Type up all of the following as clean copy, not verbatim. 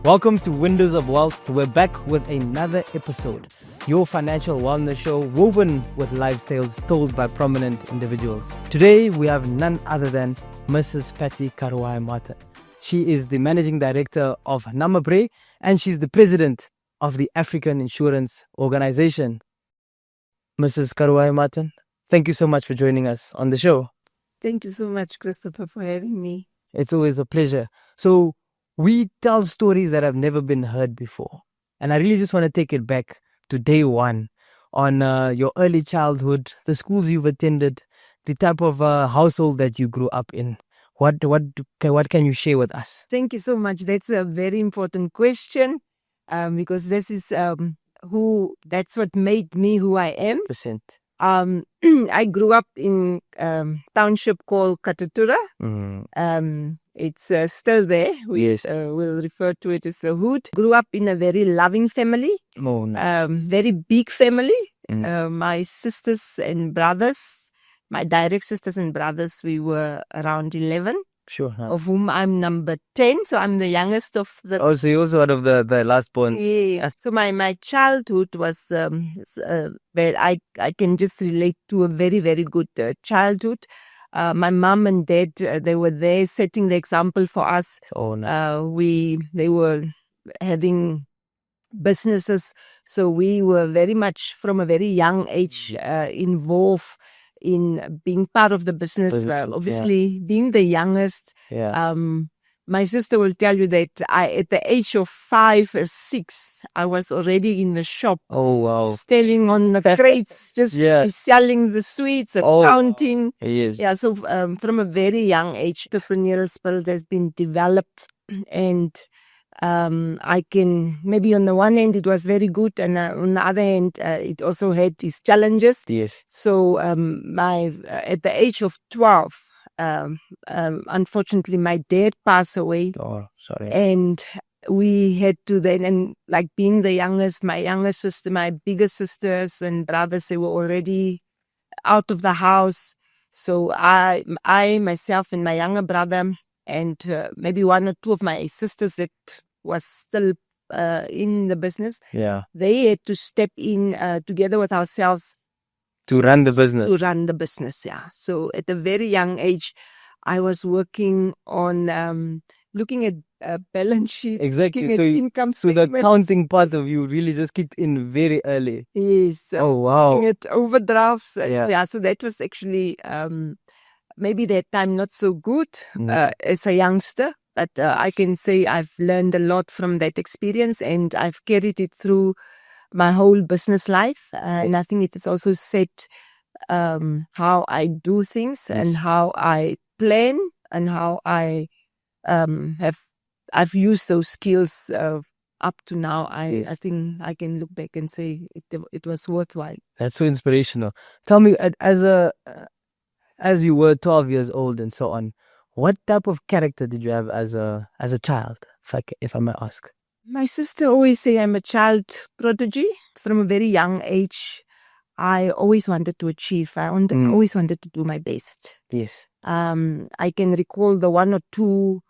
Welcome to Windows of Wealth. We're back with another episode, your financial wellness show woven with lifestyles told by prominent individuals. Today, we have none other than Mrs. Patty Karuaihe-Martin. She is the Managing Director of NamibRe and she's the President of the African Insurance Organization. Mrs. Karuaihe-Martin, thank you so much for joining us on the show. Thank you so much, Christopher, for having me. It's always a pleasure. So, we tell stories that have never been heard before. And I really just want to take it back to day one on your early childhood, the schools you've attended, the type of household that you grew up in. What can you share with us? Thank you so much. That's a very important question because this is that's what made me who I am. I grew up in a township called Katutura. It's still there. We'll refer to it as the hood. Grew up in a very loving family. Oh, nice. Very big family. My sisters and brothers, my direct sisters and brothers, we were around 11. Sure. Nice. Of whom I'm number 10. So I'm the youngest of the... Oh, so you're also out of the last born. Yeah. So my childhood was... where I can just relate to a very, very good childhood. My mom and dad, they were there setting the example for us. Oh, nice. They were having businesses. So we were very much from a very young age involved in being part of the business. Obviously, being the youngest. Yeah. My sister will tell you that at the age of 5 or 6, I was already in the shop. Oh, wow. Standing on the crates, just selling the sweets and counting. Yes. Yeah, so from a very young age, entrepreneurial spirit has been developed. And I can, maybe on the one hand, it was very good. And on the other hand, it also had its challenges. Yes. So at the age of 12, unfortunately, my dad passed away. Oh, sorry. And we had to then, and like being the youngest, my younger sister, my bigger sisters and brothers, they were already out of the house. So I myself and my younger brother and maybe one or two of my sisters that was still in the business. Yeah. They had to step in together with ourselves. To run the business. Yeah. So at a very young age, I was working on looking at balance sheets, exactly. looking at income statements. So the accounting part of you really just kicked in very early. Yes. Oh, wow. Looking at overdrafts. Yeah. So that was actually maybe that time not so good as a youngster. But I can say I've learned a lot from that experience and I've carried it through my whole business life. And I think it has also set how I do things and how I plan and how I I've used those skills up to now. I think I can look back and say it was worthwhile. That's so inspirational. Tell me, as you were 12 years old and so on, what type of character did you have as a child, if I may ask? My sister always say I'm a child prodigy. From a very young age, I always wanted to achieve. I always wanted to do my best. Yes. I can recall the one or two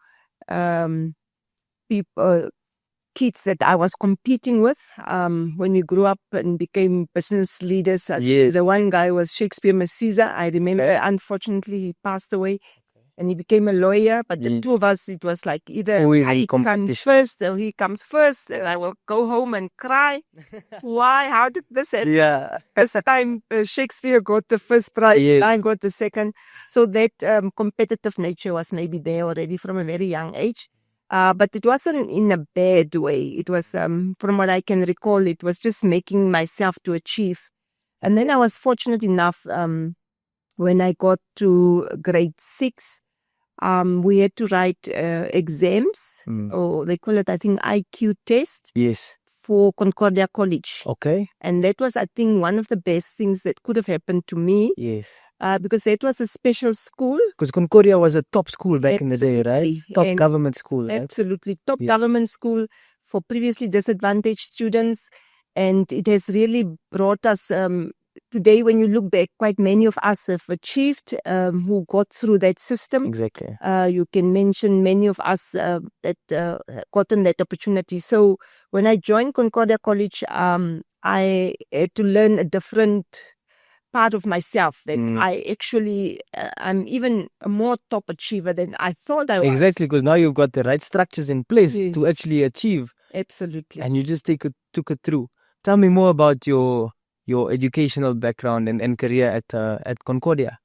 kids that I was competing with when we grew up and became business leaders. Yes. The one guy was Shakespeare Masiza. I remember, unfortunately, he passed away. And he became a lawyer, but the two of us, it was like either he comes first or he comes first, and I will go home and cry. Why? How did this happen? Yeah. As the time Shakespeare got the first prize, I got the second. So that competitive nature was maybe there already from a very young age. But it wasn't in a bad way. It was, from what I can recall, it was just making myself to achieve. And then I was fortunate enough when I got to grade 6, we had to write exams, or they call it, I think, IQ test. Yes. For Concordia College. Okay. And that was, I think, one of the best things that could have happened to me. Yes. Because that was a special school. Because Concordia was a top school back in the day, right? Top government school. Right? Absolutely. Top government school for previously disadvantaged students. And it has really brought us today, when you look back, quite many of us have achieved, who got through that system. Exactly. You can mention many of us that gotten that opportunity. So when I joined Concordia College, I had to learn a different part of myself that I actually, I'm even a more top achiever than I thought I was. Exactly, because now you've got the right structures in place to Yes. actually achieve, Absolutely. and you just took it through. Tell me more about your educational background and career at Concordia.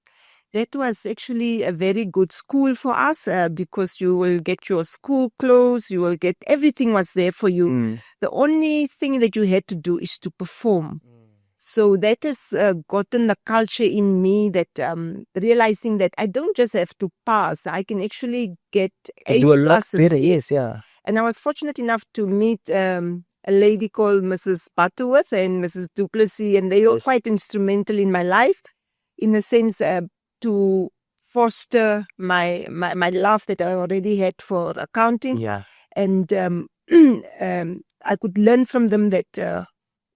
That was actually a very good school for us because you will get your school clothes, you will get everything was there for you. The only thing that you had to do is to perform. So that has gotten the culture in me that realizing that I don't just have to pass, I can actually get A Do a lot pluses. better, yes, yeah. And I was fortunate enough to meet a lady called Mrs. Butterworth and Mrs. Duplessis, and they were quite instrumental in my life, in the sense to foster my love that I already had for accounting. Yeah. And I could learn from them that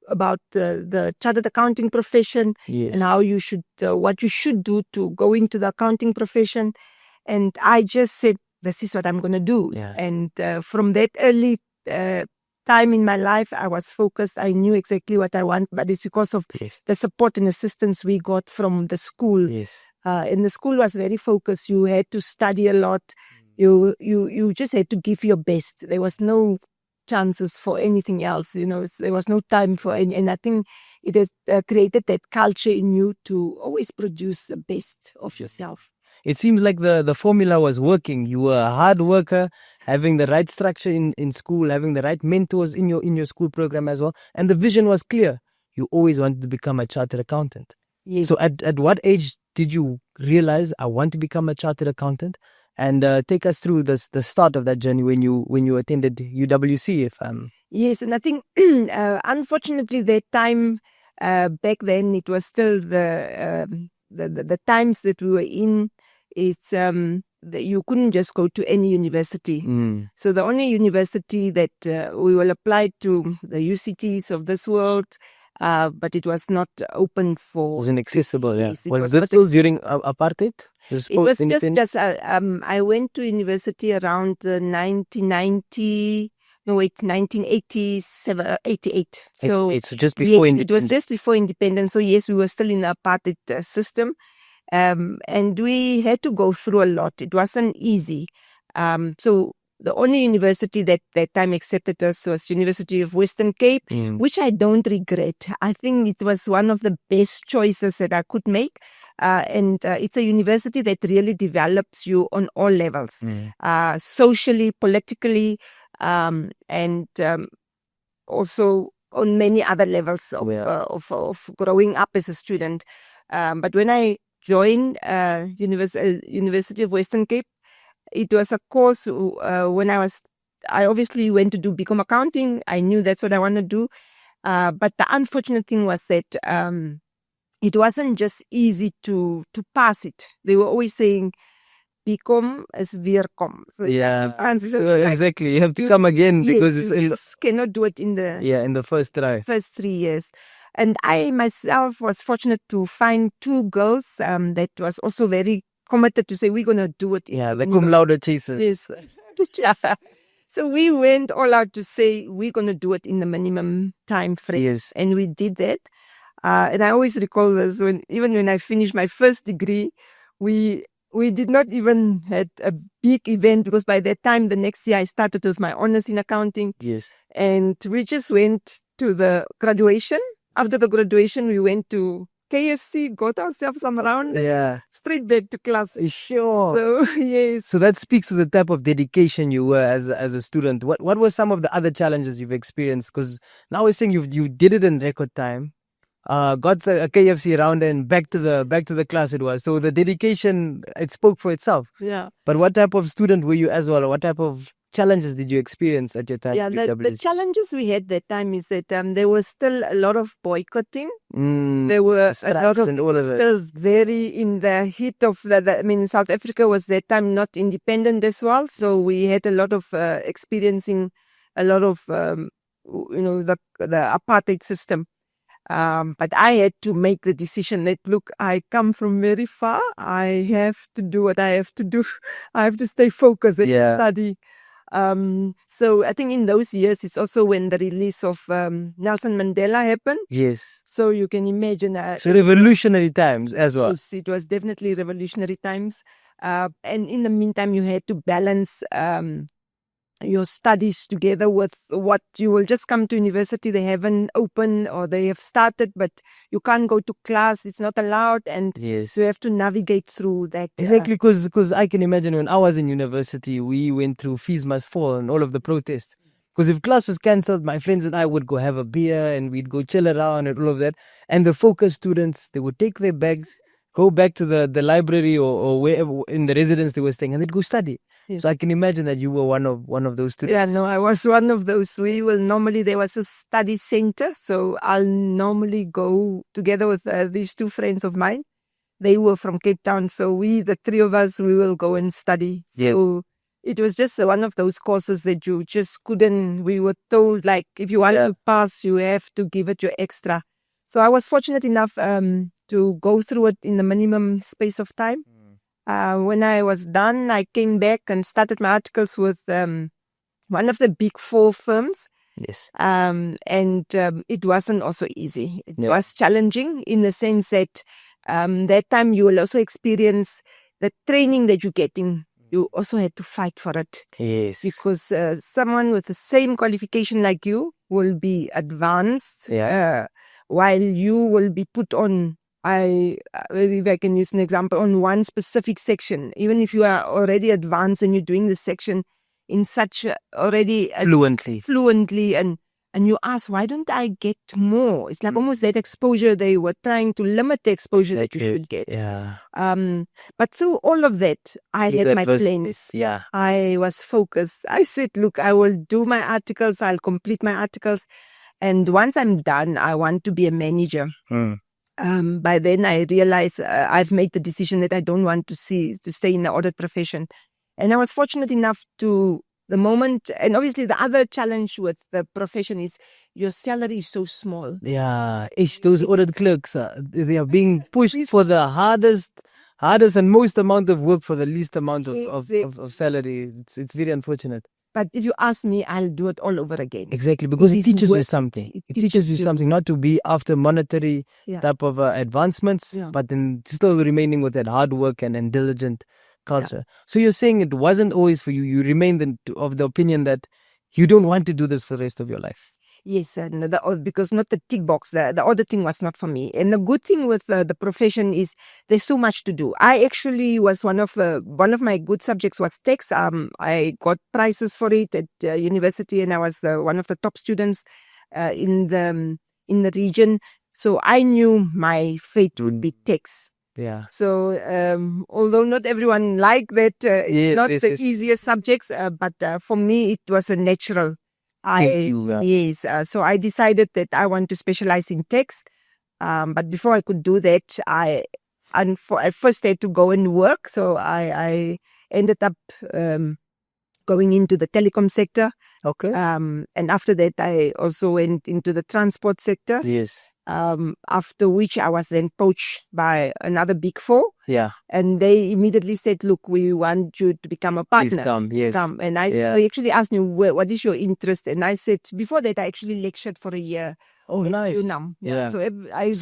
about the chartered accounting profession, Yes. and how you should, what you should do to go into the accounting profession. And I just said, this is what I'm going to do. Yeah. And from that early time in my life, I was focused. I knew exactly what I want, but it's because of the support and assistance we got from the school. Yes. And the school was very focused. You had to study a lot. You just had to give your best. There was no chances for anything else. There was no time for any. And I think it has created that culture in you to always produce the best of yourself. It seems like the formula was working. You were a hard worker, having the right structure in school, having the right mentors in your school program as well, and the vision was clear. You always wanted to become a chartered accountant. Yes. So at what age did you realize I want to become a chartered accountant? And take us through the start of that journey when you attended UWC. Yes, and I think unfortunately that time back then it was still the times that we were in. It's that you couldn't just go to any university. So the only university that we will apply to, the UCTs of this world, but it was not open for. It wasn't accessible. Yeah. Yes, Was this still during apartheid? It was just I went to university around 1990. No, wait, 1987, 88. So just before independence. It was just before independence. So yes, we were still in the apartheid system. And we had to go through a lot. It wasn't easy. So the only university that time accepted us was University of Western Cape, which I don't regret. I think it was one of the best choices that I could make. And it's a university that really develops you on all levels, socially, politically, and also on many other levels of growing up as a student. But when I joined University of Western Cape, it was a course when I obviously went to do BCom accounting. I knew that's what I want to do. But the unfortunate thing was that it wasn't just easy to pass it. They were always saying, BCom is weerkom. So exactly. You have to come again because you just cannot do it in the first try. First 3 years. And I myself was fortunate to find two girls that was also very committed to say, we're going to do it. Yeah, the cum laude chasers. Yes. So we went all out to say, we're going to do it in the minimum time frame. Yes. And we did that. And I always recall this, even when I finished my first degree, we did not even had a big event, because by that time, the next year, I started with my honors in accounting. Yes. And we just went to the graduation. After the graduation, we went to KFC, got ourselves some rounds, straight back to class. Sure. So, yes. So that speaks to the type of dedication you were as a student. What were some of the other challenges you've experienced? Because now we're saying you did it in record time. Got a KFC round and back to the class it was. So the dedication, it spoke for itself. Yeah. But what type of student were you as well? What type of challenges did you experience at your time? Yeah, the challenges we had that time is that there was still a lot of boycotting. There were a lot of, and all of still very in the heat of South Africa was that time not independent as well. So we had a lot of experiencing a lot of, the apartheid system. But I had to make the decision that, look, I come from very far. I have to do what I have to do. I have to stay focused and study. So I think in those years, it's also when the release of Nelson Mandela happened. Yes. So you can imagine. So revolutionary times as well. Yes, it was definitely revolutionary times. And in the meantime, you had to balance your studies together with what you will just come to university. They haven't opened or they have started, but you can't go to class. It's not allowed. And Yes. you have to navigate through that. Exactly, because I can imagine when I was in university, we went through Fees Must Fall and all of the protests. Because if class was cancelled, my friends and I would go have a beer and we'd go chill around and all of that. And the focus students, they would take their bags, go back to the library or wherever in the residence they were staying, and they'd go study. Yes. So I can imagine that you were one of those students. Yeah, no, I was one of those. We will normally, there was a study center. So I'll normally go together with these two friends of mine. They were from Cape Town. So the three of us, we will go and study. Yes. So it was just one of those courses that you just couldn't, we were told, like, if you want to pass, you have to give it your extra. So I was fortunate enough to go through it in the minimum space of time. When I was done, I came back and started my articles with one of the big 4 firms. Yes. And it wasn't also easy. It was challenging in the sense that that time you will also experience the training that you're getting. You also had to fight for it. Yes. Because someone with the same qualification like you will be advanced, while you will be put on, if I can use an example, on one specific section. Even if you are already advanced and you're doing the section in such already fluently and you ask, why don't I get more? It's like almost that exposure. They were trying to limit the exposure that you should get. Yeah. But through all of that, I had my plans. Yeah. I was focused. I said, look, I will do my articles. I'll complete my articles. And once I'm done, I want to be a manager. By then I realized I've made the decision that I don't want to stay in the audit profession. And I was fortunate enough to the moment, and obviously the other challenge with the profession is your salary is so small. Yeah, those audit clerks, they are being pushed for the hardest and most amount of work for the least amount of salary. It's very unfortunate. But if you ask me, I'll do it all over again. Exactly, because it teaches you something. It teaches you something, not to be after monetary type of advancements, but then still remaining with that hard work and diligent culture. So you're saying it wasn't always for you. You remained of the opinion that you don't want to do this for the rest of your life. Yes, because not the tick box, the auditing was not for me. And the good thing with the profession is there's so much to do. I actually was one of my good subjects was tax. I got prizes for it at university, and I was one of the top students in the region. So I knew my fate would be tax. Yeah. So although not everyone like that, it's not the easiest subjects, but for me it was a natural. So I decided that I want to specialize in tax. But before I could do that, I first had to go and work. So I ended up going into the telecom sector. Okay. And after that, I also went into the transport sector. Yes. After which I was then poached by another big 4. Yeah. And they immediately said, look, we want you to become a partner. Please come, yes. Come. And they actually asked me, what is your interest? And I said, before that, I actually lectured for a year. Oh, nice. UNAM. Yeah. So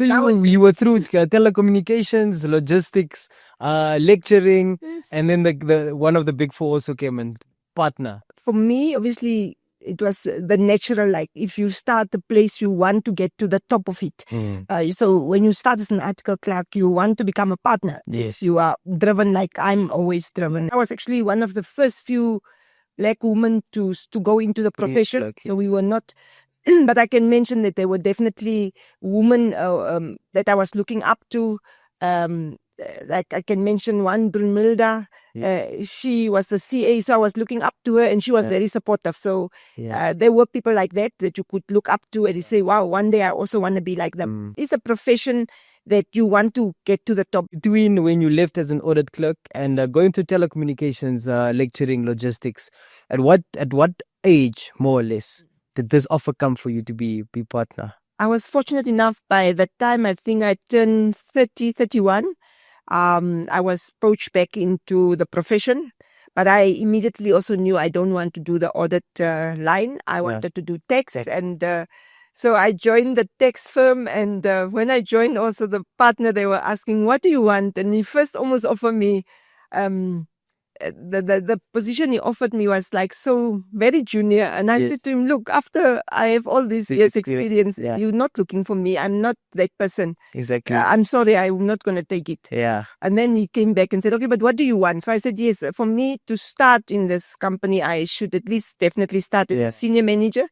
you were through telecommunications, logistics, lecturing, and then the one of the big 4 also came and partner. For me, obviously, it was the natural, like if you start a place, you want to get to the top of it. So when you start as an article clerk, you want to become a partner. Yes. You are driven like I'm always driven. I was actually one of the first few Black women to go into the profession. Yes. So we were not, but I can mention that there were definitely women that I was looking up to. Like I can mention one, Brunmilda. She was a CA, so I was looking up to her, and she was very supportive. So there were people like that you could look up to, and you say, wow, one day I also want to be like them. It's a profession that you want to get to the top. Between when you left as an audit clerk and going to telecommunications, lecturing, logistics, at what age, more or less, did this offer come for you to be partner? I was fortunate enough by the time I think I turned 30, 31. I was poached back into the profession, but I immediately also knew I don't want to do the audit line. I wanted to do tax. And so I joined the tax firm. And when I joined also the partner, they were asking, what do you want? And he first almost offered me, the position he offered me was like so very junior. And I said to him, look, after I have all these years experience, you're not looking for me. I'm not that person. Exactly. I'm sorry, I'm not going to take it. Yeah. And then he came back and said, okay, but what do you want? So I said, yes, for me to start in this company, I should at least definitely start as a senior manager.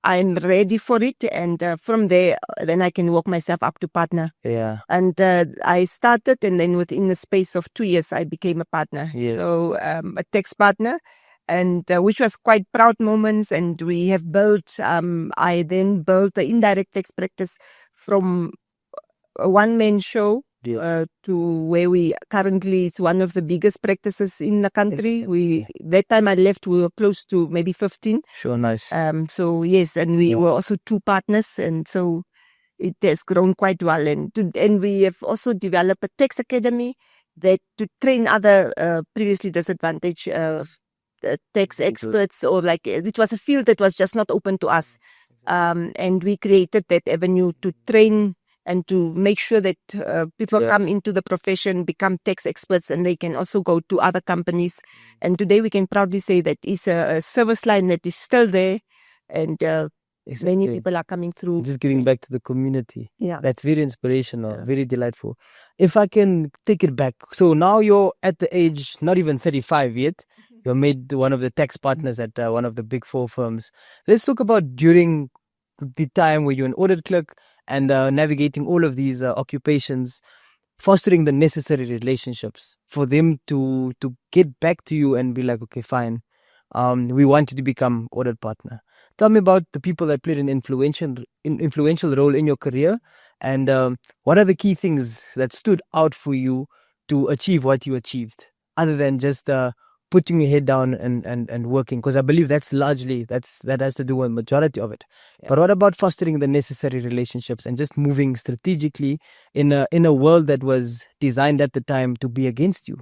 I'm ready for it. And from there, then I can work myself up to partner. Yeah. And I started, and then within the space of 2 years, I became a partner. Yes. So a tax partner, and which was quite proud moments. And we have built, I then built the indirect tax practice from a one-man show to where we currently, it's one of the biggest practices in the country. That time I left, we were close to maybe 15. Sure, nice. So yes, and we were also 2 partners, and so it has grown quite well. And we have also developed a tax academy that to train other previously disadvantaged tax experts, or like it was a field that was just not open to us. And we created that avenue to train and to make sure that people come into the profession, become tax experts, and they can also go to other companies. And today we can proudly say that it's a service line that is still there, and many people are coming through. Just giving back to the community. Yeah. That's very inspirational, very delightful. If I can take it back. So now you're at the age, not even 35 yet. You're made one of the tax partners at one of the big 4 firms. Let's talk about during the time where you're an audit clerk and navigating all of these occupations, fostering the necessary relationships for them to get back to you and be like, okay, fine, we want you to become audit partner. Tell me about the people that played an influential role in your career, and what are the key things that stood out for you to achieve what you achieved, other than just putting your head down and working, because I believe that's largely that has to do with the majority of it. But what about fostering the necessary relationships and just moving strategically in a world that was designed at the time to be against you?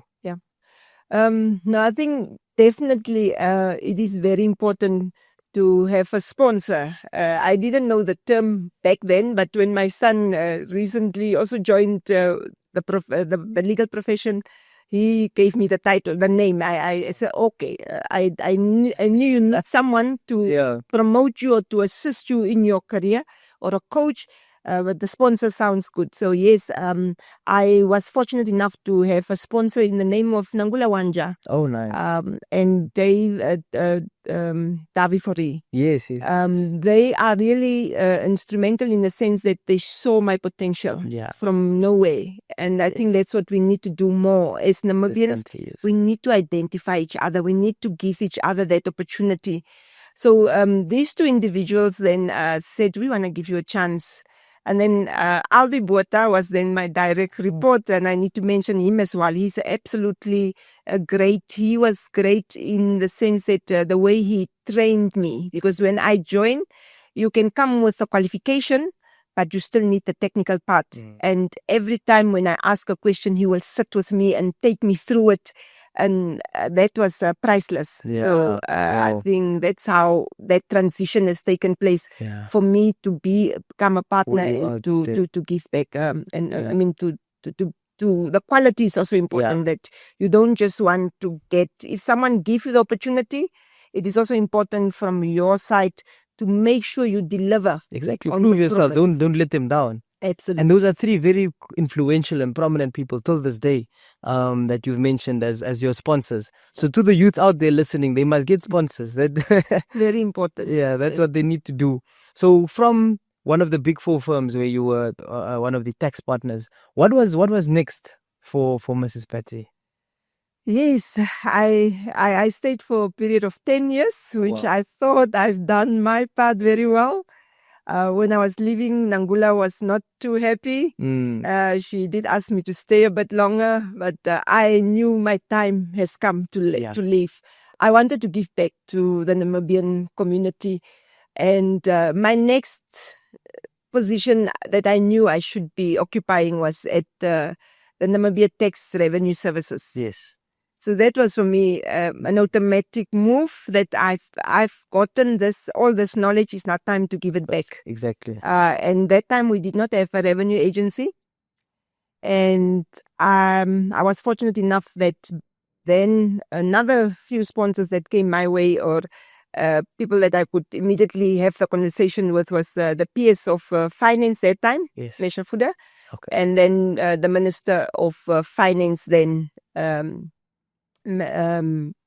No, I think definitely it is very important to have a sponsor. I didn't know the term back then, but when my son recently also joined the legal profession, he gave me the title, the name. I said, okay, I knew you need someone to promote you or to assist you in your career, or a coach. But the sponsor sounds good. So yes, I was fortunate enough to have a sponsor in the name of Nangula Wanja. Oh, nice. And Dave Davifori. Yes. They are really instrumental in the sense that they saw my potential from nowhere. And I think that's what we need to do more. As Namibians, we need to identify each other. We need to give each other that opportunity. So these 2 individuals then said, we want to give you a chance. And then Albi Bota was then my direct report, and I need to mention him as well. He's absolutely great. He was great in the sense that the way he trained me, because when I joined, you can come with a qualification, but you still need the technical part. And every time when I ask a question, he will sit with me and take me through it. And that was priceless. So I think that's how that transition has taken place for me to become a partner and to give back. I mean, to the quality is also important, that you don't just want to get, if someone gives you the opportunity, it is also important from your side to make sure you deliver. Exactly. Prove yourself. Don't let them down. Absolutely. And those are 3 very influential and prominent people till this day that you've mentioned as your sponsors. So to the youth out there listening, they must get sponsors. Very important. Yeah, that's what they need to do. So from one of the big 4 firms where you were one of the tax partners, what was next for Mrs. Patty? Yes, I stayed for a period of 10 years, which I thought I've done my part very well. When I was leaving, Nangula was not too happy. She did ask me to stay a bit longer, but I knew my time has come to leave. I wanted to give back to the Namibian community. And my next position that I knew I should be occupying was at the Namibia Tax Revenue Services. Yes. So that was for me an automatic move that I've gotten all this knowledge. It's now time to give it back. Exactly. And that time we did not have a revenue agency. And I was fortunate enough that then another few sponsors that came my way, or people that I could immediately have the conversation with, was the PS of Finance that time, Yes. Meshafuda, Okay. and then the Minister of Finance then,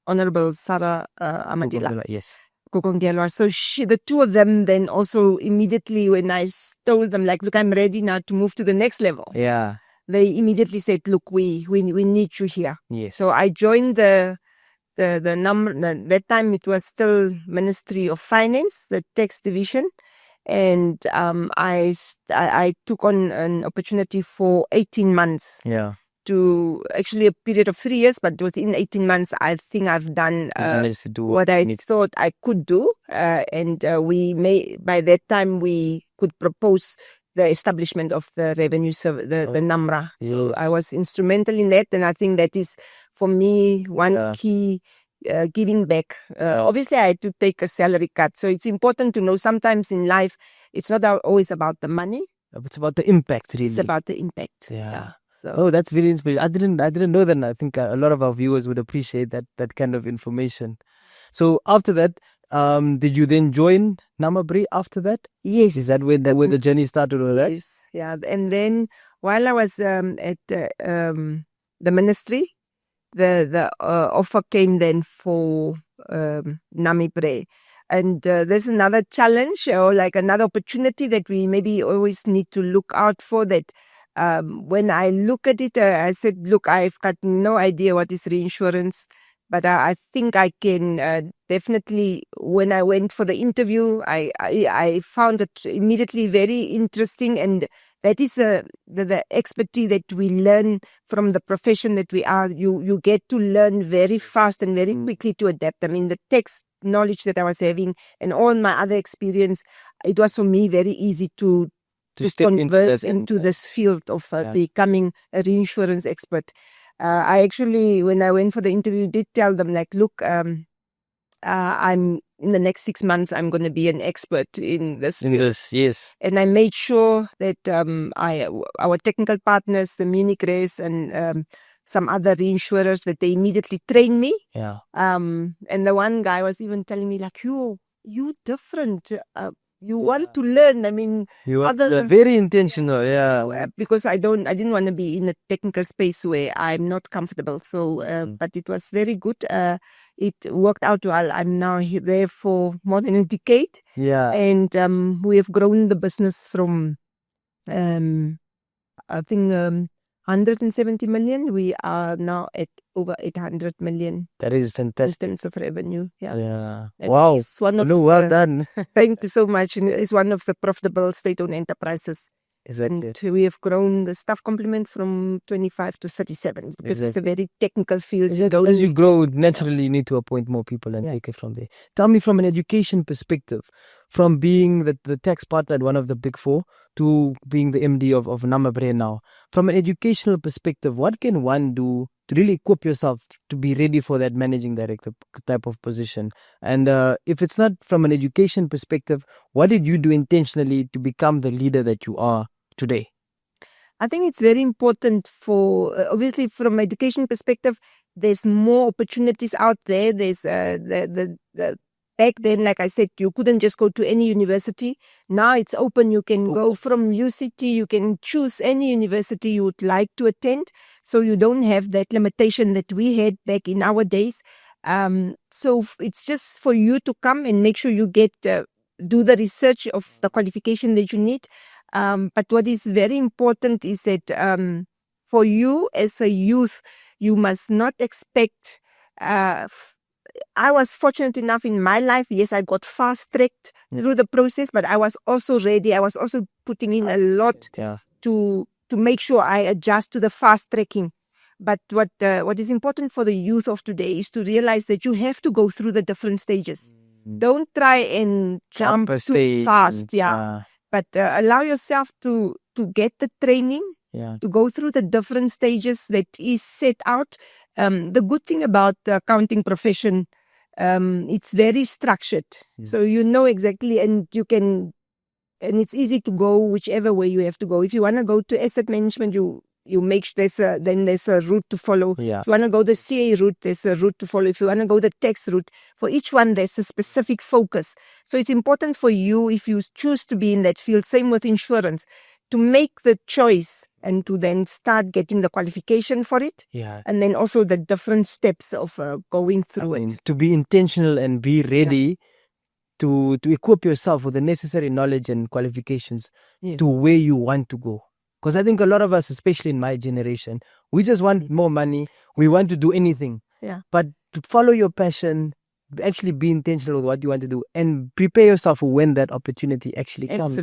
Honorable Sarah Amadila. Yes. Kukongelwa. So the two of them then also immediately, when I told them, like, look, I'm ready now to move to the next level. Yeah. They immediately said, look, we need you here. Yes. So I joined the number, that time it was still Ministry of Finance, the tax division. And I took on an opportunity for 18 months. Yeah. To actually a period of 3 years, but within 18 months, I think I've done what I thought I could do. And by that time, we could propose the establishment of the revenue service, the NamibRe. Yes. So I was instrumental in that. And I think that is, for me, one key giving back. Obviously, I had to take a salary cut. So it's important to know sometimes in life, it's not always about the money. It's about the impact, really. It's about the impact. Yeah. So. Oh, that's very inspiring. I didn't know that. And I think a lot of our viewers would appreciate that kind of information. So after that, did you then join NamibRe after that? Yes. Is that where the journey started with that? Yes. Yeah. And then while I was at the ministry, the offer came then for NamibRe. And there's another challenge, or like another opportunity that we maybe always need to look out for. That when I look at it, I said, look, I've got no idea what is reinsurance, but I think I can definitely, when I went for the interview, I found it immediately very interesting. And that is the expertise that we learn from the profession that we are. You get to learn very fast and very quickly to adapt. I mean, the tax knowledge that I was having and all my other experience, it was for me very easy to converse into this field of becoming a reinsurance expert. I actually, when I went for the interview, did tell them, like, look, I'm in the next 6 months, I'm going to be an expert in this field. Yes. And I made sure that our technical partners, the NamibRe and some other reinsurers, that they immediately trained me. Yeah. And the one guy was even telling me, like, you different. You want to learn. I mean, you are very intentional. Yeah. Because I didn't want to be in a technical space where I'm not comfortable. So, but it was very good. It worked out well. I'm now there for more than a decade. Yeah. And we have grown the business from, I think, 170 million. We are now at over 800 million. That is fantastic. In terms of revenue. Yeah. Wow. Well done. Thank you so much. And it's one of the profitable state-owned enterprises. Exactly. And we have grown the staff complement from 25 to 37 because it's a very technical field. As you grow, naturally you need to appoint more people and take it from there. Tell me, from an education perspective, from being the tax partner at one of the big four to being the MD of NamibRe now, from an educational perspective, what can one do to really equip yourself to be ready for that managing director type of position? And if it's not from an education perspective, what did you do intentionally to become the leader that you are today? I think it's very important for, obviously from an education perspective, there's more opportunities out there. There's the back then, like I said, you couldn't just go to any university. Now it's open. You can go from UCT. You can choose any university you would like to attend. So you don't have that limitation that we had back in our days. So it's just for you to come and make sure you get do the research of the qualification that you need. But what is very important is that for you as a youth, you must not expect. I was fortunate enough in my life. Yes, I got fast-tracked through the process, but I was also ready. I was also putting in a lot to make sure I adjust to the fast-tracking. But what is important for the youth of today is to realize that you have to go through the different stages. Don't try and jump too fast. but allow yourself to get the training, to go through the different stages that is set out. The good thing about the accounting profession, it's very structured. So you know exactly, and it's easy to go whichever way you have to go. If you want to go to asset management, you make sure there's a route to follow. Yeah. If you want to go the CA route, there's a route to follow. If you want to go the tax route, for each one there's a specific focus. So it's important for you, if you choose to be in that field, same with insurance, to make the choice and to then start getting the qualification for it. Yeah. And then also the different steps of going through it. To be intentional and be ready to equip yourself with the necessary knowledge and qualifications to where you want to go. Because I think a lot of us, especially in my generation, we just want more money. We want to do anything. Yeah. But to follow your passion, actually be intentional with what you want to do and prepare yourself for when that opportunity actually comes.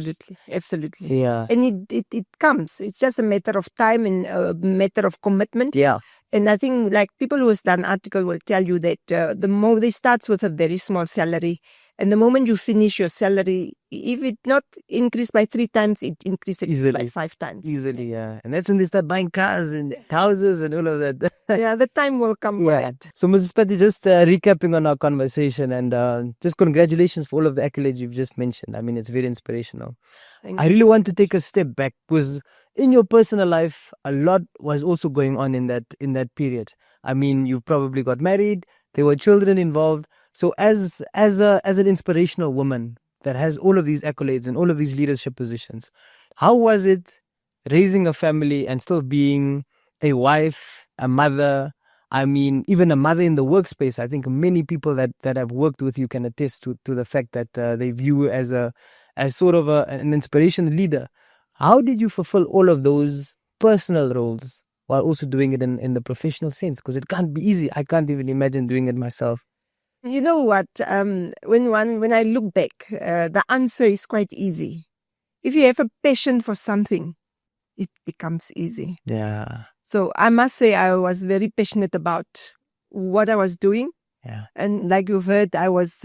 Absolutely. Yeah. And it comes. It's just a matter of time and a matter of commitment. Yeah. And I think like people who has done article will tell you that they starts with a very small salary. And the moment you finish your salary, if it not increased by 3 times, it increases Easily. by 5 times. Easily, yeah. And that's when they start buying cars and houses and all of that. Yeah, the time will come for that. So Mrs. Patty, just recapping on our conversation and just congratulations for all of the accolades you've just mentioned. I mean, it's very inspirational. I really want to take a step back because in your personal life, a lot was also going on in that period. I mean, you probably got married, there were children involved. So as an inspirational woman that has all of these accolades and all of these leadership positions, how was it raising a family and still being a wife, a mother? I mean, even a mother in the workspace. I think many people that have worked with you can attest to the fact that they view you as sort of an inspirational leader. How did you fulfill all of those personal roles while also doing it in the professional sense? Because it can't be easy. I can't even imagine doing it myself. You know what? When I look back, the answer is quite easy. If you have a passion for something, it becomes easy. Yeah. So I must say I was very passionate about what I was doing. Yeah. And like you've heard, I was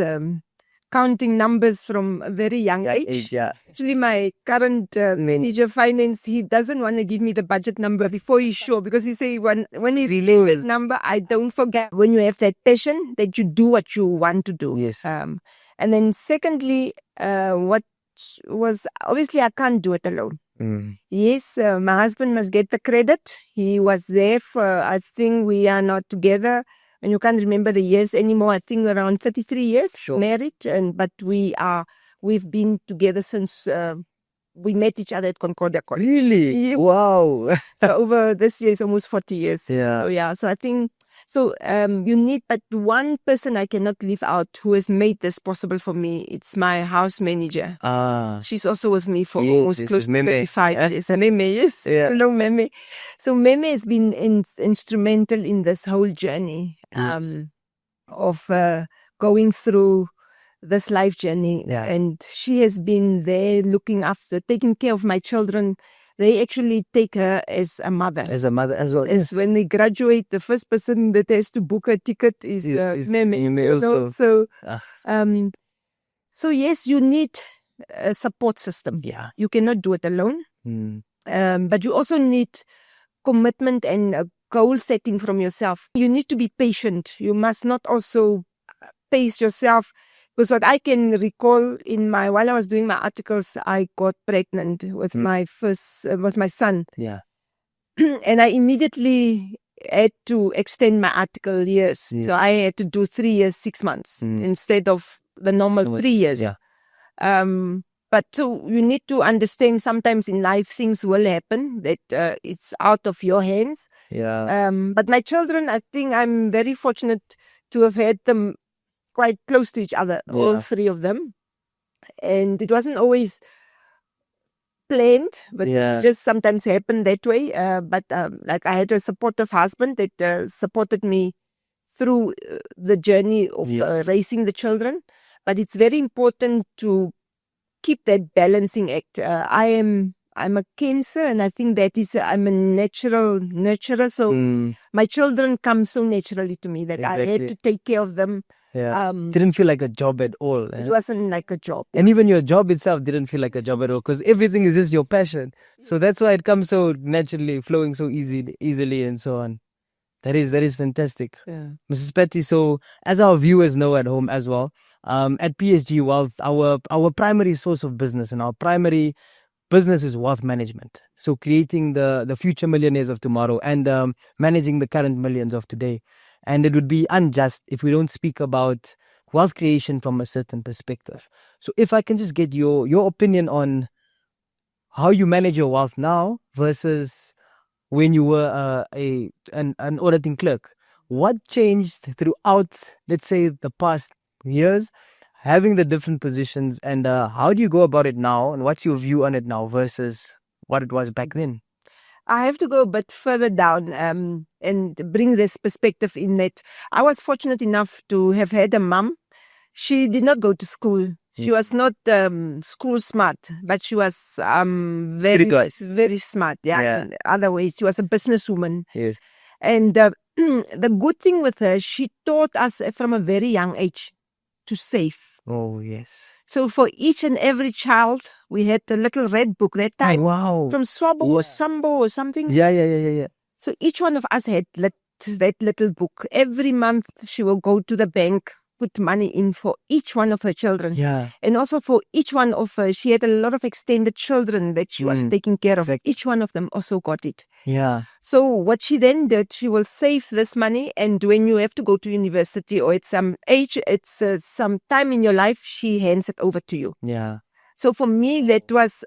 counting numbers from a very young age. Yeah. Actually, my current manager of finance, he doesn't want to give me the budget number before he's sure, because he say when he relays number, I don't forget. When you have that passion, that you do what you want to do. Yes. And then secondly, what was obviously I can't do it alone. Yes, my husband must get the credit. He was there for, I think we are not together, and you can't remember the years anymore. I think around 33 years married, but we've been together since we met each other at Concordia College. Really? Yeah. Wow. So over this year is almost 40 years. Yeah. So I think you need, but one person I cannot leave out who has made this possible for me. It's my house manager. She's also with me for almost close to 35 years. Meme, yes. Yeah. Hello, Meme. So Meme has been instrumental in this whole journey of going through this life journey. Yeah. And she has been there looking after, taking care of my children. They actually take her as a mother. As a mother as well. Yes. When they graduate, the first person that has to book a ticket is Meme. Also. So yes, you need a support system. Yeah. You cannot do it alone. But you also need commitment and a goal setting from yourself. You need to be patient. You must not also pace yourself. Because what I can recall while I was doing my articles, I got pregnant with my son. Yeah. And I immediately had to extend my article years. Yeah. So I had to do 3 years, 6 months instead of the normal 3 years. Yeah. But so you need to understand sometimes in life things will happen that it's out of your hands. Yeah. But my children, I think I'm very fortunate to have had them quite close to each other, all 3 of them. And it wasn't always planned, but it just sometimes happened that way. But like I had a supportive husband that supported me through the journey of raising the children. But it's very important to keep that balancing act. I am I'm a Cancer, and I think that is I'm a natural nurturer. So my children come so naturally to me that I had to take care of them. Yeah. Didn't feel like a job at all. It wasn't like a job. And even your job itself didn't feel like a job at all, because everything is just your passion. So that's why it comes so naturally, flowing so easily and so on. That is fantastic. Yeah. Mrs. Patty, so as our viewers know at home as well, at PSG Wealth, our primary source of business and our primary business is wealth management. So creating the future millionaires of tomorrow and managing the current millions of today. And it would be unjust if we don't speak about wealth creation from a certain perspective. So if I can just get your opinion on how you manage your wealth now versus when you were an auditing clerk. What changed throughout, let's say, the past years, having the different positions, and how do you go about it now, and what's your view on it now versus what it was back then? I have to go a bit further down and bring this perspective in that I was fortunate enough to have had a mum. She did not go to school. She was not school smart, but she was very smart. Yeah. In other ways, she was a businesswoman. Yes. And the good thing with her, she taught us from a very young age to save. Oh, yes. So for each and every child, we had a little red book that time. Wow. From Swabo or Sambo or something. Yeah. So each one of us had that little book. Every month, she will go to the bank, put money in for each one of her children. Yeah. And also for each one of her, she had a lot of extended children that she was taking care of. Exactly. Each one of them also got it. Yeah. So what she then did, she will save this money, and when you have to go to university or at some age, it's some time in your life, she hands it over to you. Yeah. So for me, that was,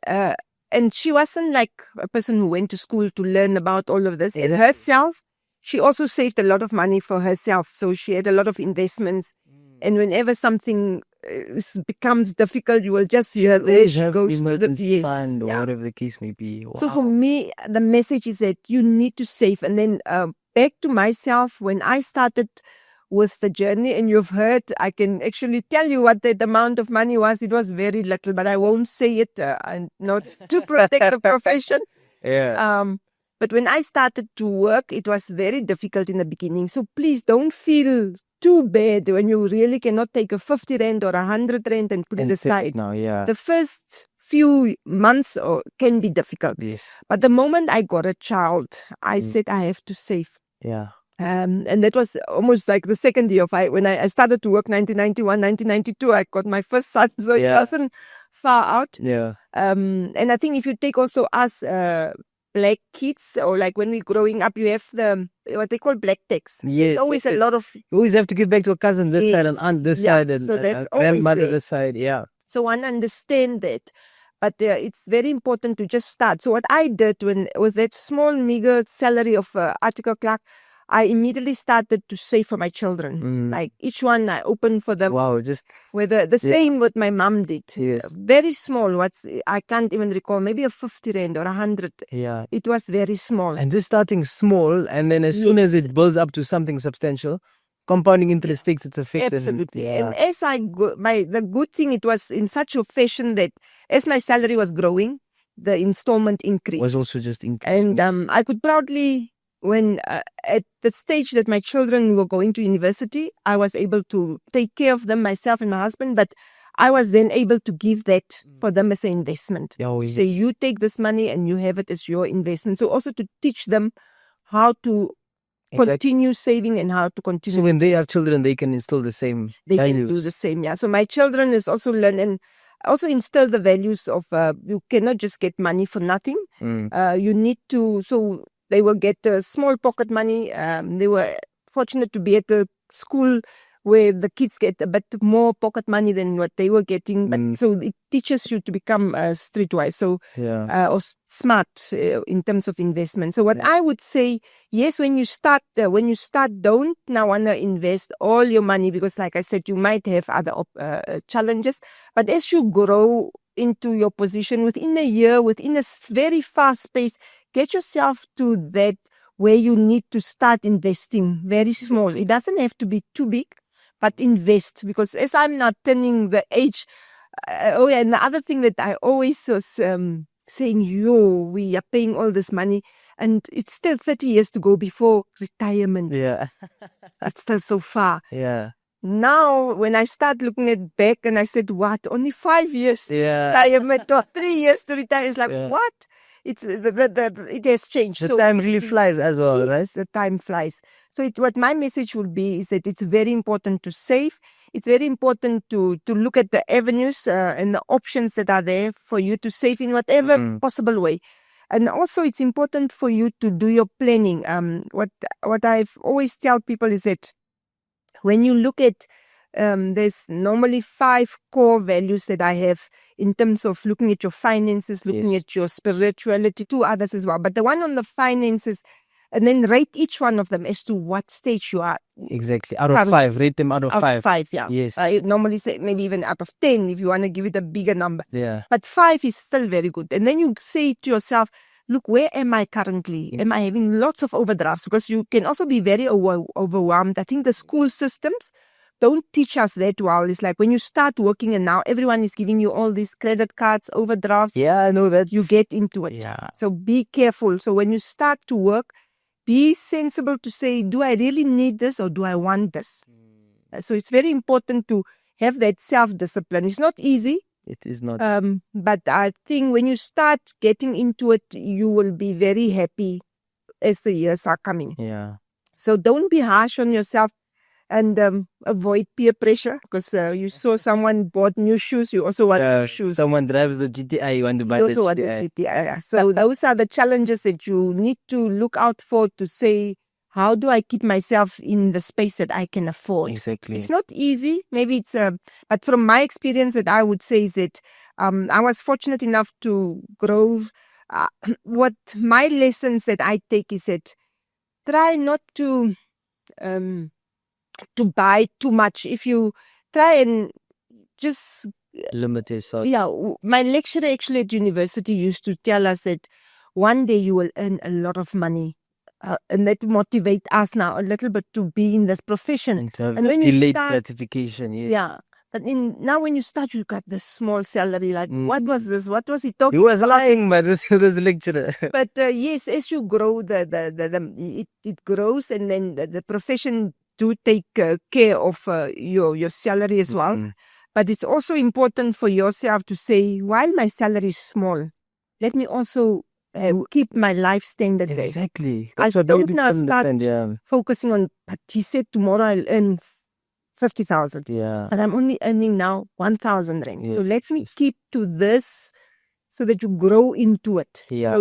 and she wasn't like a person who went to school to learn about all of this. And herself, she also saved a lot of money for herself. So she had a lot of investments. And whenever something becomes difficult, you will just hear Have goes to the emergency fund or whatever the case may be. Wow. So for me, the message is that you need to save. And then back to myself, when I started with the journey, and you've heard, I can actually tell you what that amount of money was. It was very little, but I won't say it, not to protect the profession. Yeah. But when I started to work, it was very difficult in the beginning. So please don't feel too bad when you really cannot take a 50 rand or 100 rand and put it aside. Now, yeah. The first few months can be difficult. Yes. But the moment I got a child, I said I have to save. Yeah. And that was almost like the second year when I started to work 1991, 1992, I got my first son. So it wasn't far out. Yeah. And I think if you take also us black kids, or like when we're growing up, you have what they call black tax. Yes. There's always a lot of... You always have to give back to a cousin this side and aunt this side and so that's a grandmother always this side. Yeah. So one understand that. But it's very important to just start. So what I did with that small meager salary of article clerk, I immediately started to save for my children. Like each one I opened for them. Wow, just whether the same what my mom did. Yes. Very small. I can't even recall. Maybe a 50 rand or 100. Yeah. It was very small. And just starting small, and then as soon as it builds up to something substantial, compounding interest takes its effect. Absolutely. And as I go, the good thing, it was in such a fashion that as my salary was growing, the installment increased. Was also just increasing. And I could proudly, when at the stage that my children were going to university, I was able to take care of them, myself and my husband, but I was then able to give that for them as an investment. Oh, yes. So you take this money and you have it as your investment. So also to teach them how to continue saving and how to continue. So when they have children, they can instill the same values. Can do the same, yeah. So my children is also learn and also instill the values of you cannot just get money for nothing. You need to, so they will get small pocket money. They were fortunate to be at a school where the kids get a bit more pocket money than what they were getting. But so it teaches you to become streetwise, so or smart in terms of investment. So what I would say, yes, when you start, don't now want to invest all your money because, like I said, you might have other challenges. But as you grow into your position within a year, within a very fast pace, get yourself to that where you need to start investing very small. It doesn't have to be too big, but invest, because as I'm not turning the age, and the other thing that I always was saying, yo, we are paying all this money and it's still 30 years to go before retirement. Yeah. It's still so far. Yeah. Now, when I start looking at back and I said, what, only 5 years Yeah. retirement or 3 years to retire? It's like, Yeah. what? It's it has changed. The time really flies as well, yes, right? the time flies. So what my message would be is that it's very important to save. It's very important to look at the avenues and the options that are there for you to save in whatever possible way. And also it's important for you to do your planning. What I've always tell people is that when you look at, there's normally 5 core values that I have in terms of looking at your finances, looking Yes. at your spirituality, 2 others as well. But the one on the finances, and then rate each one of them as to what stage you are. Exactly. Out of 5. Rate them out of 5. 5, yeah. Yes. I normally say maybe even out of 10 if you want to give it a bigger number. Yeah. But 5 is still very good. And then you say to yourself, look, where am I currently? Am I having lots of overdrafts? Because you can also be very overwhelmed. I think the school systems don't teach us that well. It's like when you start working and now everyone is giving you all these credit cards, overdrafts. Yeah, I know that. You get into it. Yeah. So be careful. So when you start to work, be sensible to say, do I really need this or do I want this? So it's very important to have that self-discipline. It's not easy. It is not. But I think when you start getting into it, you will be very happy as the years are coming. Yeah. So don't be harsh on yourself and avoid peer pressure because you saw someone bought new shoes, you also want new shoes. Someone drives the GTI, you want to buy You the also want the GTI. GTI. So those are the challenges that you need to look out for to say, how do I keep myself in the space that I can afford? Exactly. It's not easy. Maybe it's, but from my experience that I would say is that I was fortunate enough to grow. What my lessons that I take is that try not to buy too much. If you try and just limit yourself. yeah, my lecturer actually at university used to tell us that one day you will earn a lot of money. And that motivate us now a little bit to be in this profession. And to have And when you delayed start- gratification, yes. Yeah. But now when you start, you got this small salary. Like, what was this? What was he talking You was about? lying, but this lecturer. But yes, as you grow, it grows, and then the profession do take care of your salary as well. But it's also important for yourself to say, while my salary is small, let me also keep my life standard there. Exactly. I That's what don't many people now start understand. Yeah. focusing on, but he said tomorrow I'll earn 50,000. Yeah. But I'm only earning now 1,000 rand. So Yes, let me yes. keep to this so that you grow into it. Yeah. So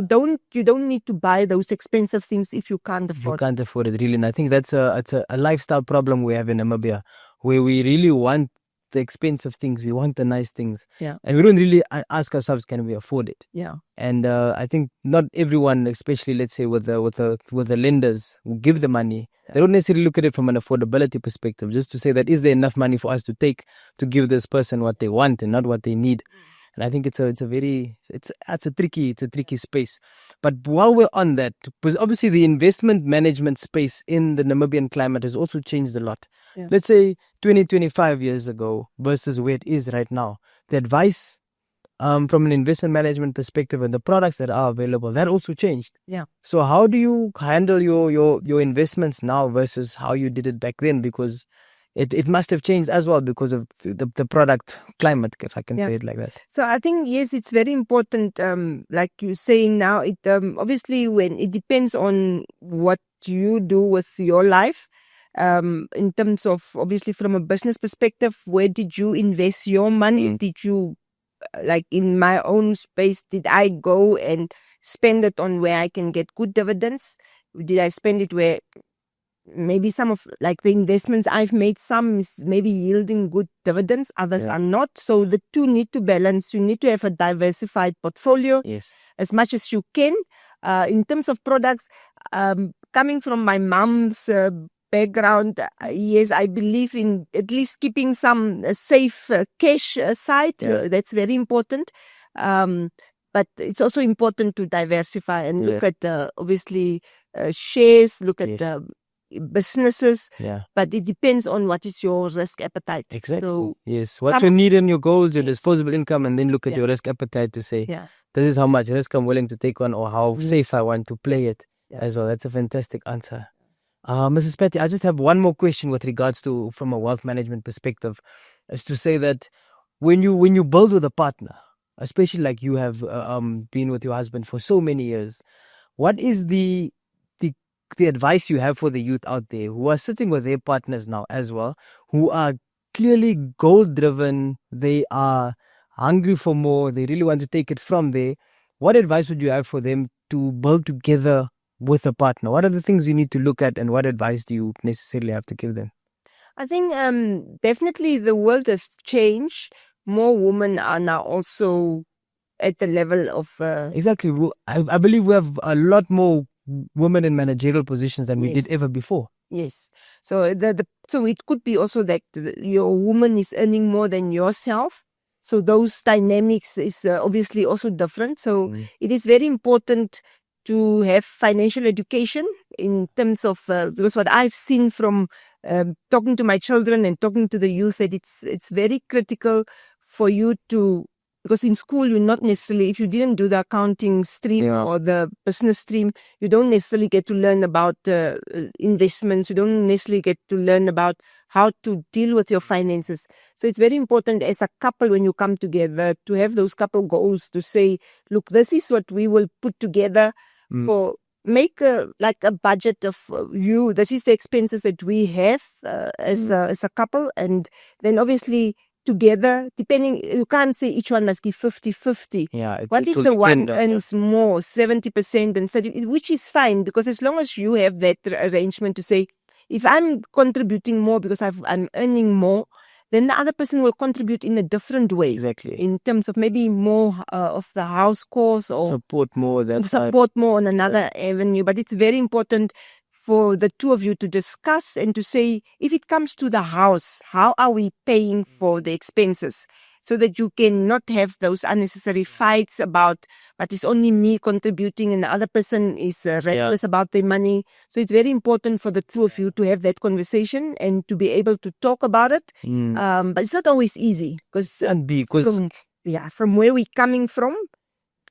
you don't need to buy those expensive things if you can't You afford. can't afford it, really. And I think it's a lifestyle problem we have in Namibia, where we really want the expensive things, we want the nice things, Yeah. and we don't really ask ourselves, can we afford it? Yeah. And I think not everyone, especially let's say with the lenders who give the money, they don't necessarily look at it from an affordability perspective, just to say that is there enough money for us to take to give this person what they want and not what they need. And I think it's a tricky space. But while we're on that, because obviously the investment management space in the Namibian climate has also changed a lot. Yeah. Let's say 25 years ago versus where it is right now. The advice from an investment management perspective and the products that are available, that also changed. Yeah. So how do you handle your investments now versus how you did it back then? Because it must have changed as well because of the product climate, if I can say it like that. So I think, yes, it's very important. Like you're saying now, it obviously when it depends on what you do with your life. In terms of obviously from a business perspective, where did you invest your money? Did you, like in my own space, did I go and spend it on where I can get good dividends? Did I spend it where maybe some of like the investments I've made, some is maybe yielding good dividends, others are not. So the two need to balance. You need to have a diversified portfolio as much as you can. In terms of products, coming from my mom's background, yes, I believe in at least keeping some safe cash aside. That's very important. But it's also important to diversify and look at obviously shares, look at businesses, but it depends on what is your risk appetite. Exactly. So, yes. What's your need and your goals, your disposable income, and then look at your risk appetite to say this is how much risk I'm willing to take on, or how safe I want to play it as well. That's a fantastic answer. Mrs. Patty, I just have one more question with regards to, from a wealth management perspective, is to say that when you build with a partner, especially like you have been with your husband for so many years, what is the advice you have for the youth out there who are sitting with their partners now as well, who are clearly goal driven, they are hungry for more, they really want to take it from there? What advice would you have for them to build together with a partner? What are the things you need to look at, and what advice do you necessarily have to give them? I think definitely the world has changed. More women are now also at the level of Exactly. I believe we have a lot more women in managerial positions than we did ever before. Yes. So so it could be also that your woman is earning more than yourself. So those dynamics is obviously also different. So it is very important to have financial education in terms of because what I've seen from talking to my children and talking to the youth, that it's very critical for you to, because in school you're not necessarily, if you didn't do the accounting stream or the business stream, you don't necessarily get to learn about investments. You don't necessarily get to learn about how to deal with your finances. So it's very important as a couple, when you come together, to have those couple goals, to say, look, this is what we will put together for, make like a budget of you. This is the expenses that we have as a couple. And then obviously together, depending, you can't say each one must give 50-50. Yeah. What if the one earns more, 70% and 30%, which is fine, because as long as you have that arrangement to say, if I'm contributing more because I'm earning more, then the other person will contribute in a different way. Exactly. In terms of maybe more of the house course, or support more on another avenue. But it's very important for the two of you to discuss and to say, if it comes to the house, how are we paying for the expenses? So that you cannot have those unnecessary fights about, but it's only me contributing and the other person is reckless about their money. So it's very important for the two of you to have that conversation and to be able to talk about it. But it's not always easy, because from where we're coming from,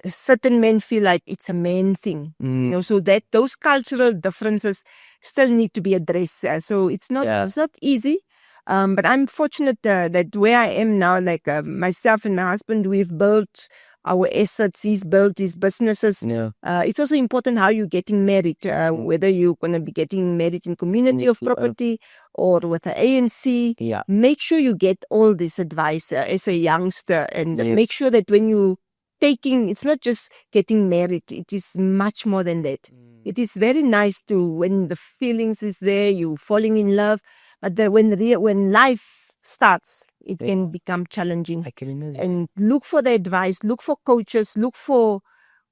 certain men feel like it's a man thing, so that those cultural differences still need to be addressed. So it's not easy. But I'm fortunate that where I am now, like myself and my husband, we've built our assets. He's built his businesses. It's also important how you're getting married, whether you're going to be getting married in community of property or with an ANC. Make sure you get all this advice as a youngster, and make sure that when you it's not just getting married, it is much more than that. It is very nice when the feelings is there, you falling in love. But when life starts, it can become challenging. I can imagine. And look for the advice, look for coaches, look for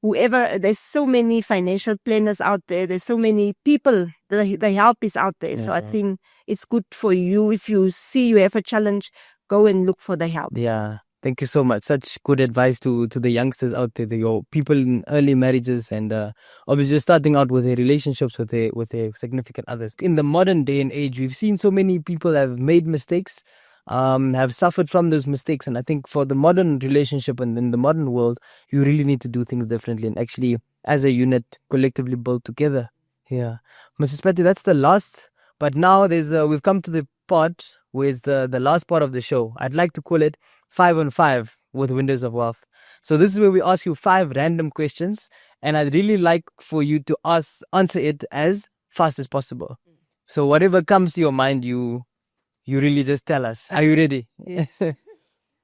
whoever. There's so many financial planners out there. There's so many people. The help is out there. So I think it's good for you. If you see you have a challenge, go and look for the help. Yeah. Thank you so much. Such good advice to the youngsters out there, your people in early marriages, and obviously starting out with their relationships with their significant others. In the modern day and age, we've seen so many people have made mistakes, have suffered from those mistakes, and I think for the modern relationship and in the modern world, you really need to do things differently and actually, as a unit, collectively build together. Yeah, Mrs. Patty, that's the last. But now we've come to the part where it's the last part of the show. I'd like to call it 5 on 5 with Windows of Wealth. So this is where we ask you 5 random questions, and I'd really like for you to answer it as fast as possible. So whatever comes to your mind, you really just tell us. Are you ready? Yes.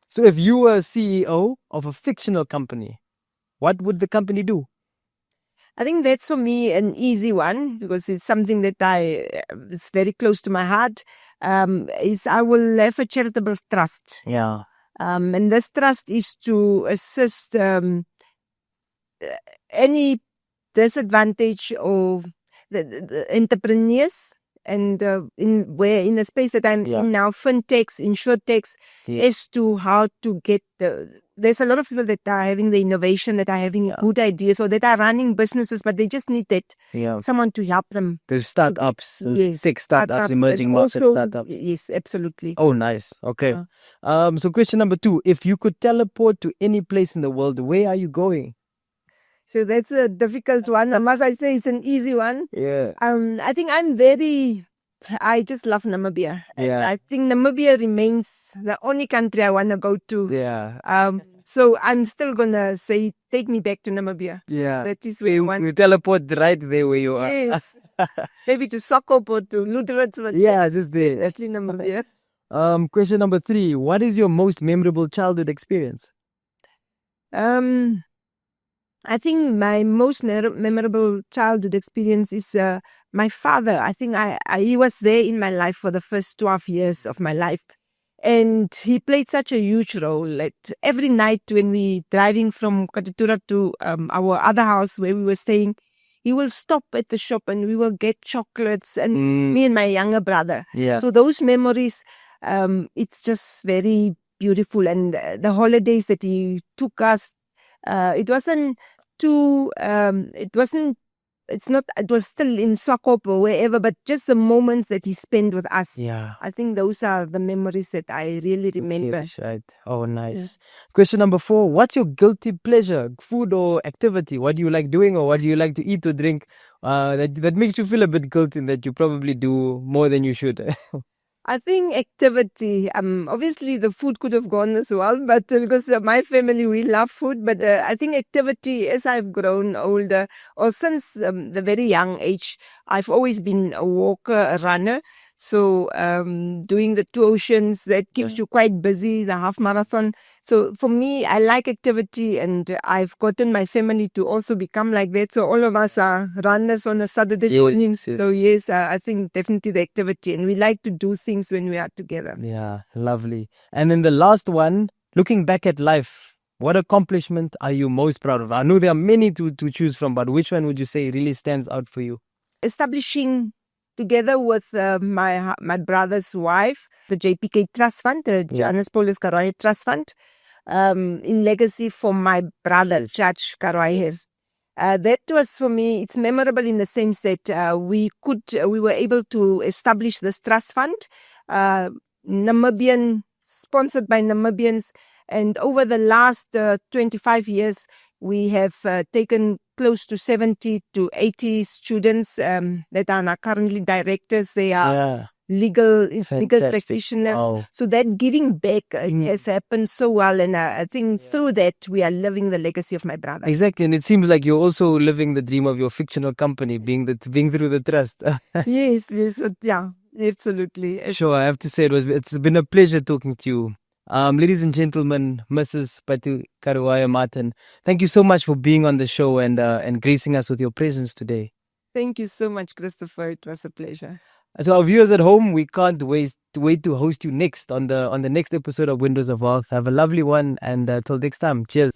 So if you were CEO of a fictional company, what would the company do? I think that's for me an easy one, because it's something that it's very close to my heart. Is I will have a charitable trust. Yeah. And this trust is to assist any disadvantage of the entrepreneurs, and in the space that I'm in now, fintechs, insurtechs, as to how to get there's a lot of people that are having the innovation, that are having good ideas, or that are running businesses, but they just need that someone to help them. There's startups, tech startups, emerging market startups. Yes, absolutely. Oh, nice. Okay. So question number 2, if you could teleport to any place in the world, where are you going? So that's a difficult one. Must I say it's an easy one? Yeah. I think I just love Namibia. Yeah. I think Namibia remains the only country I want to go to. Yeah. So I'm still gonna say, take me back to Namibia. Yeah. That is where I want. You teleport right there where you are. Yes. Maybe to Sokop or to Luderitz. But Yeah, just there. definitely Namibia. Question number 3. What is your most memorable childhood experience? I think my most memorable childhood experience is my father. I think he was there in my life for the first 12 years of my life. And he played such a huge role. Like every night when we driving from Katutura to our other house where we were staying, he will stop at the shop and we will get chocolates and me and my younger brother. Yeah. So those memories, it's just very beautiful. And the holidays that he took us, it was still in Swakop or wherever, but just the moments that he spent with us. Yeah. I think those are the memories that I really remember. Right. Oh, nice. Yeah. Question number 4. What's your guilty pleasure? Food or activity? What do you like doing or what do you like to eat or drink that makes you feel a bit guilty that you probably do more than you should? I think activity, obviously the food could have gone as well, but because my family, we love food, but I think activity, as I've grown older, or since the very young age, I've always been a walker, a runner. So doing the 2 oceans, that keeps you quite busy, the half marathon. So for me, I like activity and I've gotten my family to also become like that. So all of us are runners on a Saturday evening. Yes. So yes, I think definitely the activity. And we like to do things when we are together. Yeah, lovely. And then the last one, looking back at life, what accomplishment are you most proud of? I know there are many to choose from, but which one would you say really stands out for you? Establishing together with my brother's wife, the JPK Trust Fund, the Johannes Paulus Karuaihe Trust Fund, in legacy for my brother, Judge Karuaihe. That was for me, it's memorable in the sense that we were able to establish this trust fund, Namibian, sponsored by Namibians. And over the last 25 years, we have taken close to 70 to 80 students that are now currently directors. They are legal practitioners. Oh. So that giving back has happened so well. And I think through that, we are living the legacy of my brother. Exactly. And it seems like you're also living the dream of your fictional company, being through the trust. Yes. Yeah, absolutely. Sure. I have to say it's been a pleasure talking to you. Ladies and gentlemen, Mrs. Patty Karuaihe-Martin, thank you so much for being on the show and gracing us with your presence today. Thank you so much, Christopher. It was a pleasure. So our viewers at home, we can't wait to host you next on the next episode of Windows of Wealth. Have a lovely one, and till next time, cheers.